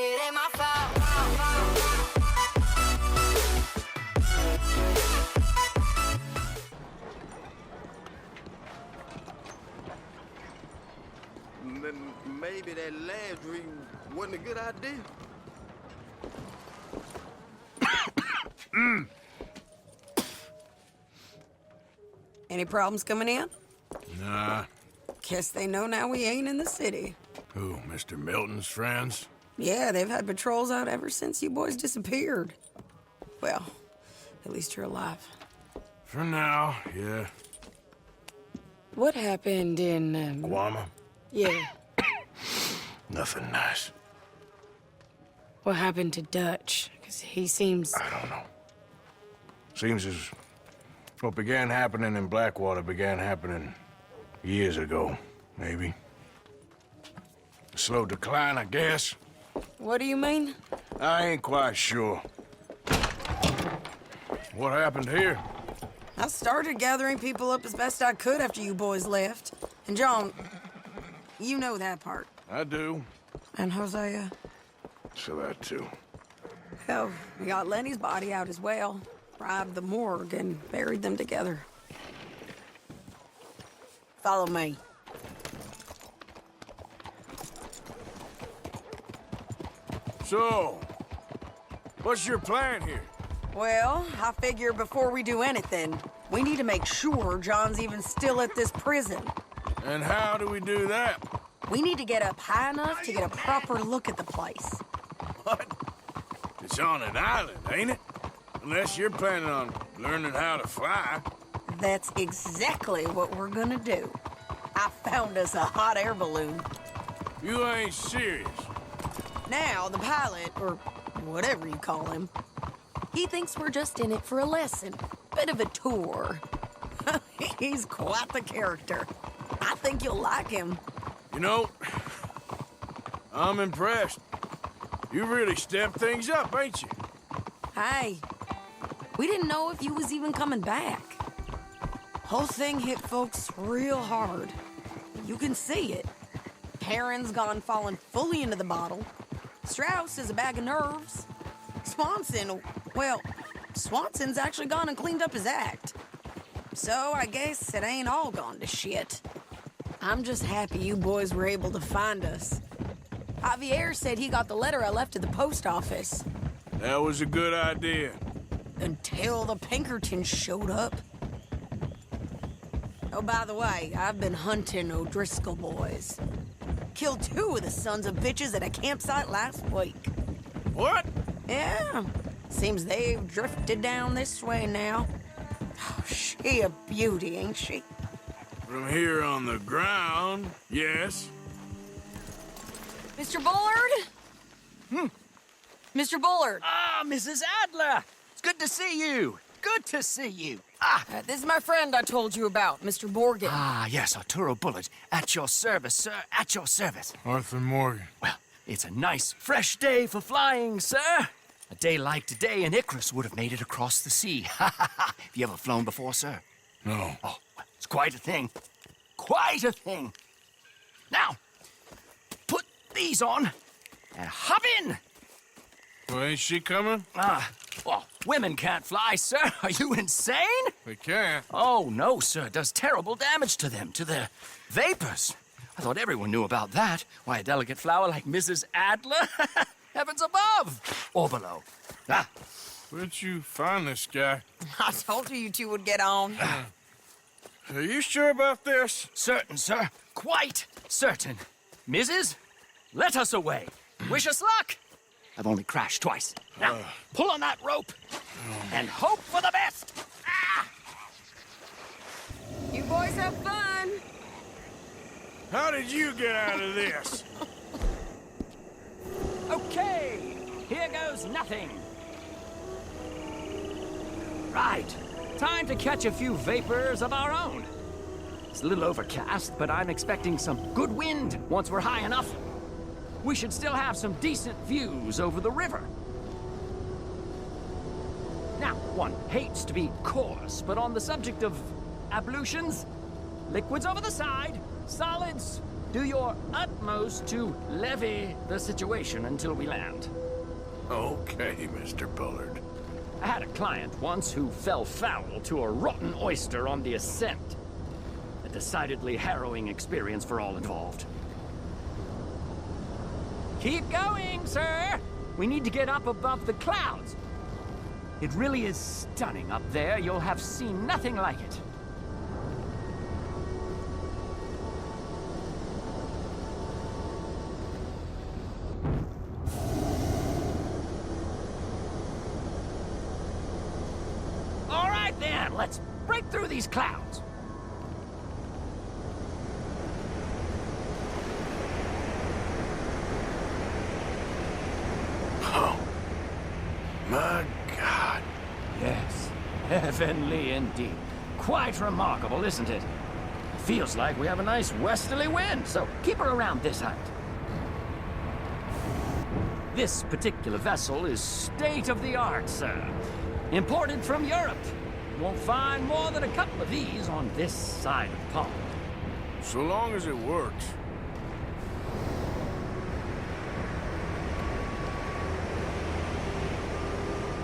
It ain't my fault. Maybe that last dream wasn't a good idea. Any problems coming in? Nah. Guess they know now we ain't in the city. Who, Mr. Milton's friends? Yeah, they've had patrols out ever since you boys disappeared. Well, at least you're alive. For now, yeah. What happened in, Guama? Yeah. Nothing nice. What happened to Dutch? Because he seems... I don't know. Seems as what began happening in Blackwater began happening years ago, maybe. A slow decline, I guess. What do you mean? I ain't quite sure. What happened here? I started gathering people up as best I could after you boys left. And John, you know that part. I do. And Hosea? So that too. Hell, we got Lenny's body out as well. Robbed the morgue and buried them together. Follow me. So, what's your plan here? Well, I figure before we do anything, we need to make sure John's even still at this prison. And how do we do that? We need to get up high enough to get a proper look at the place. What? It's on an island, ain't it? Unless you're planning on learning how to fly. That's exactly what we're gonna do. I found us a hot air balloon. You ain't serious. Now, the pilot, or whatever you call him, he thinks we're just in it for a lesson. Bit of a tour. He's quite the character. I think you'll like him. You know, I'm impressed. You really stepped things up, ain't you? Hey, we didn't know if you was even coming back. Whole thing hit folks real hard. You can see it. Perrin's gone falling fully into the bottle. Strauss is a bag of nerves. Swanson's actually gone and cleaned up his act. So I guess it ain't all gone to shit. I'm just happy you boys were able to find us. Javier said he got the letter I left at the post office. That was a good idea. Until the Pinkertons showed up. Oh, by the way, I've been hunting O'Driscoll boys. Killed 2 of the sons of bitches at a campsite last week. What? Yeah. Seems they've drifted down this way now. Oh, she a beauty, ain't she? From here on the ground, yes. Mr. Bullard? Mr. Bullard. Ah, Mrs. Adler! It's good to see you. Good to see you. This is my friend I told you about, Mr. Morgan. Ah, yes, Arturo Bullard. At your service, sir. At your service. Arthur Morgan. Well, it's a nice, fresh day for flying, sir. A day like today, an Icarus would have made it across the sea. Have you ever flown before, sir? No. Oh, well, it's quite a thing. Quite a thing. Now, put these on and hop in. Well, ain't she coming? Well, women can't fly, sir. Are you insane? We can't. Oh, no, sir. It does terrible damage to them, to their vapors. I thought everyone knew about that. Why, a delicate flower like Mrs. Adler? Heavens above or below. Where'd you find this guy? I told you two would get on. Are you sure about this? Certain, sir. Quite certain. Mrs., let us away. Wish us luck. I've only crashed twice. Now, pull on that rope and hope for the best. You boys have fun. How did you get out of this? Okay, here goes nothing. Right, time to catch a few vapors of our own. It's a little overcast, but I'm expecting some good wind once we're high enough. We should still have some decent views over the river. Now, one hates to be coarse, but on the subject of ablutions, liquids over the side, solids Do your utmost to levy the situation until we land. Okay, Mr. Bullard. I had a client once who fell foul to a rotten oyster on the ascent. A decidedly harrowing experience for all involved. Keep going, sir! We need to get up above the clouds. It really is stunning up there. You'll have seen nothing like it. All right, then. Let's break through these clouds. Oh, my God. Yes, heavenly indeed. Quite remarkable, isn't it? Feels like we have a nice westerly wind, so keep her around this height. This particular vessel is state-of-the-art, sir. Imported from Europe. You won't find more than a couple of these on this side of the pond. So long as it works.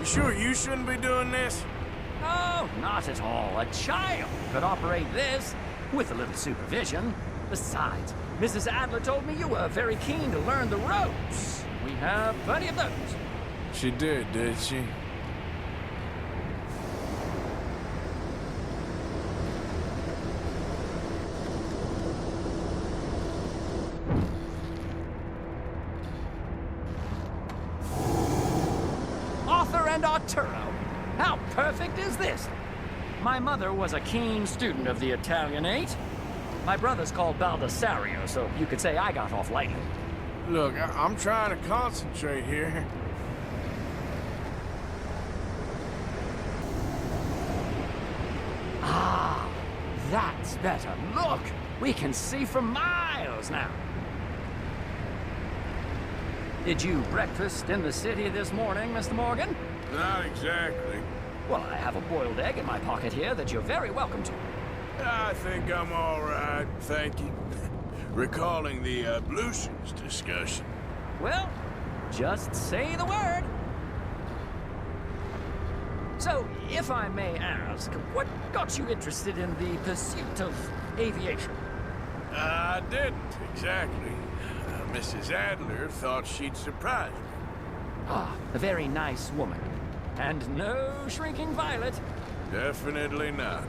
You sure you shouldn't be doing this? Oh, not at all. A child could operate this with a little supervision. Besides, Mrs. Adler told me you were very keen to learn the ropes. We have plenty of those. She did she? Arthur and Arturo. How perfect is this? My mother was a keen student of the Italianate. My brother's called Baldessario, so you could say I got off lightly. Look, I'm trying to concentrate here. Ah, that's better. Look, we can see for miles now. Did you breakfast in the city this morning, Mr. Morgan? Not exactly. Well, I have a boiled egg in my pocket here that you're very welcome to. I think I'm all right, thank you. Recalling the ablutions discussion. Well, just say the word. So, if I may ask, what got you interested in the pursuit of aviation? I didn't, exactly. Mrs. Adler thought she'd surprise me. Ah, a very nice woman. And no shrinking violet. Definitely not.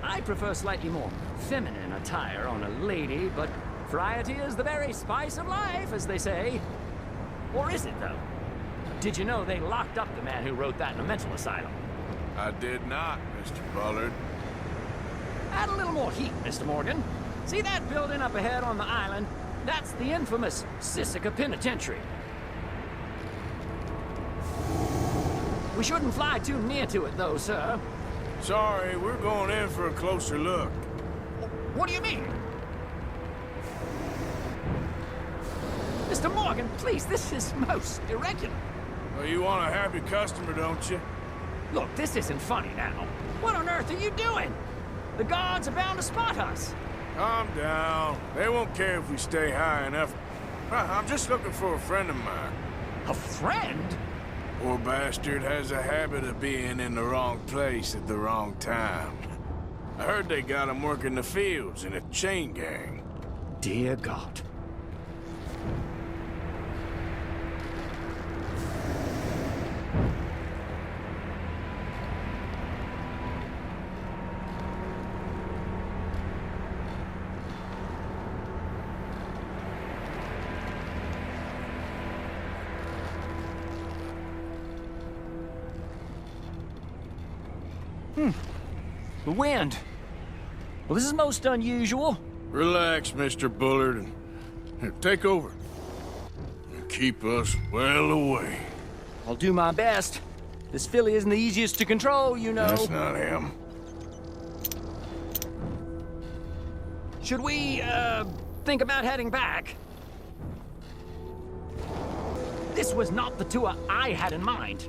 I prefer slightly more feminine attire on a lady, but variety is the very spice of life, as they say. Or is it, though? Did you know they locked up the man who wrote that in a mental asylum? I did not, Mr. Bullard. Add a little more heat, Mr. Morgan. See that building up ahead on the island? That's the infamous Sisika Penitentiary. We shouldn't fly too near to it, though, sir. Sorry, we're going in for a closer look. What do you mean? Mr. Morgan, please, this is most irregular. Well, you want a happy customer, don't you? Look, this isn't funny now. What on earth are you doing? The guards are bound to spot us. Calm down. They won't care if we stay high enough. I'm just looking for a friend of mine. A friend? Poor bastard has a habit of being in the wrong place at the wrong time. I heard they got him working the fields in a chain gang. Dear God. The wind. Well, this is most unusual. Relax, Mr. Bullard, and here, take over. And keep us well away. I'll do my best. This filly isn't the easiest to control, you know. That's not him. Should we, think about heading back? This was not the tour I had in mind.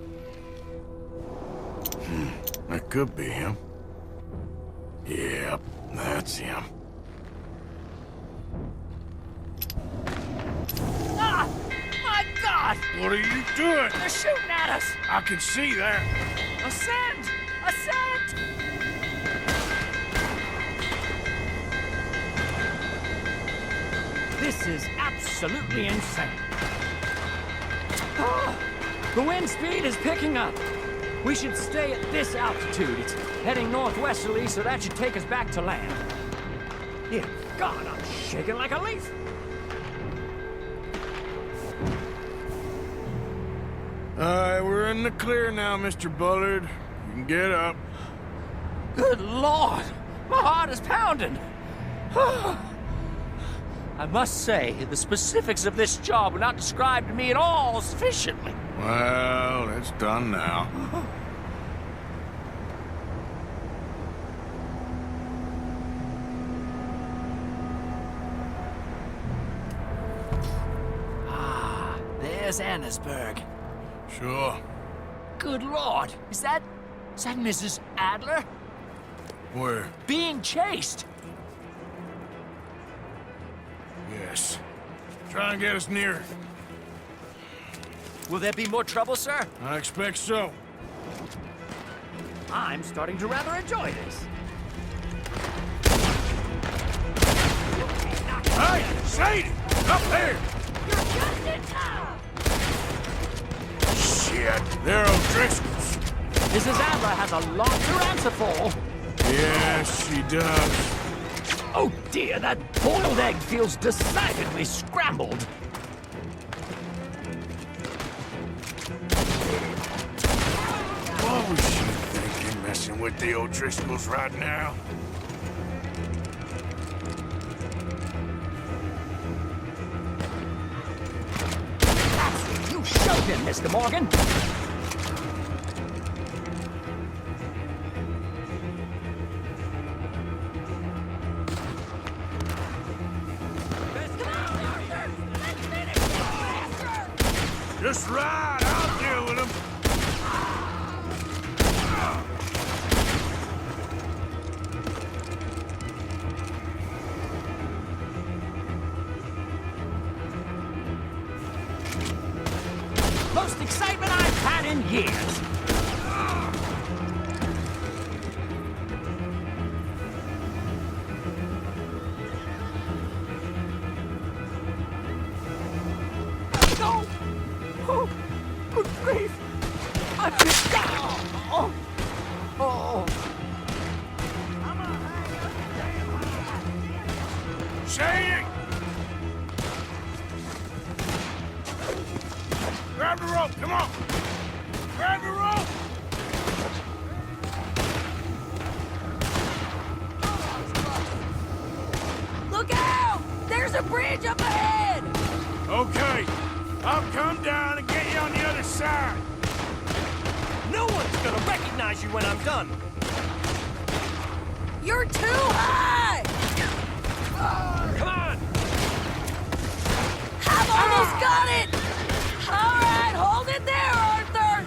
That could be him. Yep, that's him. God! What are you doing? They're shooting at us! I can see that. Ascend! Ascend! This is absolutely insane. Oh, the wind speed is picking up. We should stay at this altitude. It's heading northwesterly, so that should take us back to land. Yeah, God, I'm shaking like a leaf. All right, we're in the clear now, Mr. Bullard. You can get up. Good Lord, my heart is pounding. I must say, the specifics of this job were not described to me at all sufficiently. Well, it's done now. There's Annesburg. Sure. Good Lord, is that Mrs. Adler? Where? Being chased. Yes. Try and get us near. Will there be more trouble, sir? I expect so. I'm starting to rather enjoy this. Hey, Sadie! Up there! You're just in time! Shit, they're O'Driscoll's. Mrs. Adler has a lot to answer for. Yes, she does. Oh dear, that boiled egg feels decidedly scrambled. What was she thinking, messing with the O'Driscolls right now? You showed him, Mr. Morgan. Just right, I'll deal with him. Most excitement I've had in years. No! Oh, good grief! I've been down! Oh! Oh! Sadie! Grab the rope, come on! Grab the rope! Look out! There's a bridge up ahead! Okay, I'll come down and get you on the other side. No one's gonna recognize you when I'm done. You're too high! Come on! I've almost got it! All right, hold it there, Arthur!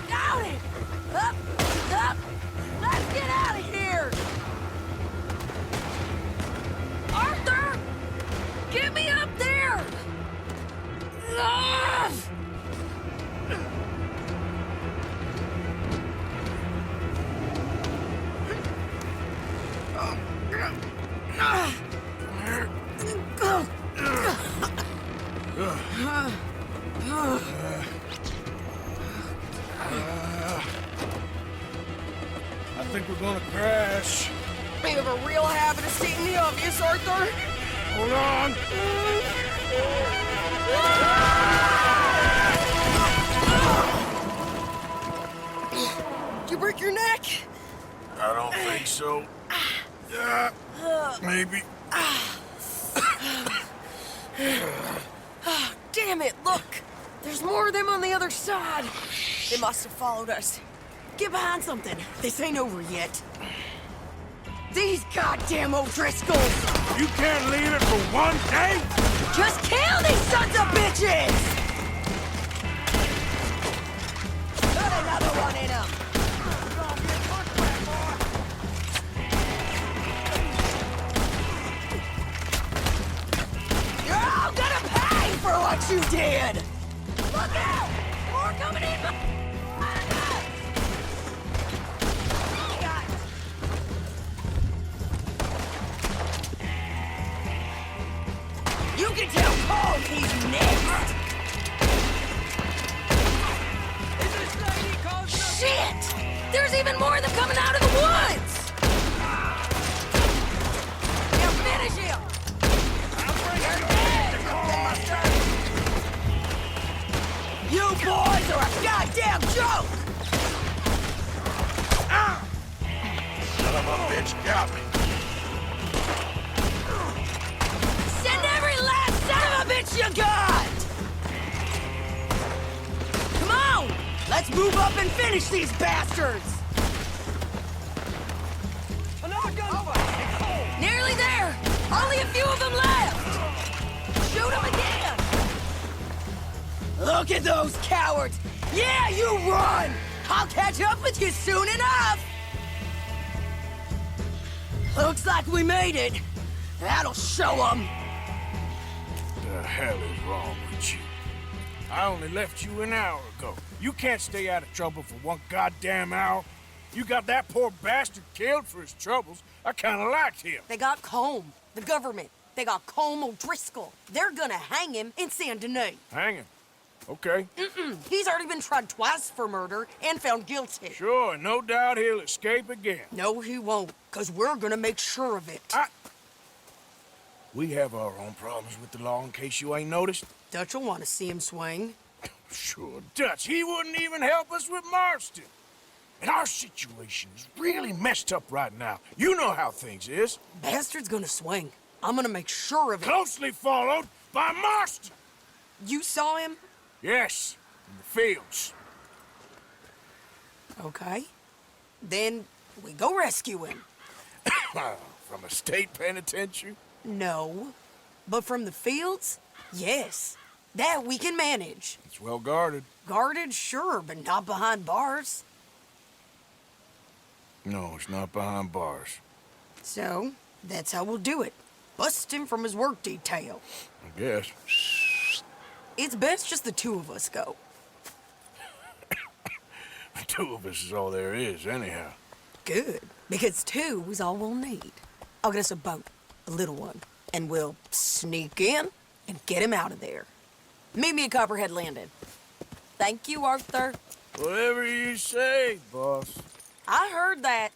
Got it! Up, up! Let's get out of here! Arthur! Get me up there! Ah! I think we're gonna crash. You have a real habit of stating the obvious, Arthur. Hold on. Did you break your neck? I don't think so. Maybe. Damn it, look! There's more of them on the other side. They must have followed us. Get behind something. This ain't over yet. These goddamn O'Driscolls! You can't leave it for one day? Just kill these sons of bitches! Put another one in them! You're all gonna pay for what dead! Look out! More coming in! You can tell Paul he's next! Shit! There's even more of them coming out of the woods! Now finish him! You boys are a goddamn joke! Son of a bitch got me. Send every last son of a bitch you got! Come on! Let's move up and finish these bastards! Another gunfight! Nearly there! Only a few of them left! Shoot them again! Look at those cowards! Yeah, you run! I'll catch up with you soon enough! Looks like we made it. That'll show them. The hell is wrong with you? I only left you an hour ago. You can't stay out of trouble for one goddamn hour. You got that poor bastard killed for his troubles. I kinda liked him. They got Combe, the government. They got Combe O'Driscoll. They're gonna hang him in Saint Denis. Hang him. Okay. He's already been tried twice for murder and found guilty. Sure, no doubt he'll escape again. No, he won't, because we're gonna make sure of it. We have our own problems with the law, in case you ain't noticed. Dutch will want to see him swing. Sure, Dutch, he wouldn't even help us with Marston. And our situation is really messed up right now. You know how things is. Bastard's gonna swing. I'm gonna make sure of it. Closely followed by Marston. You saw him? Yes, in the fields. Okay. Then we go rescue him. From a state penitentiary? No. But from the fields? Yes. That we can manage. It's well guarded. Guarded, sure, but not behind bars. No, it's not behind bars. So, that's how we'll do it. Bust him from his work detail. I guess. It's best just the two of us go. The two of us is all there is, anyhow. Good, because two is all we'll need. I'll get us a boat, a little one, and we'll sneak in and get him out of there. Meet me at Copperhead Landing. Thank you, Arthur. Whatever you say, boss. I heard that.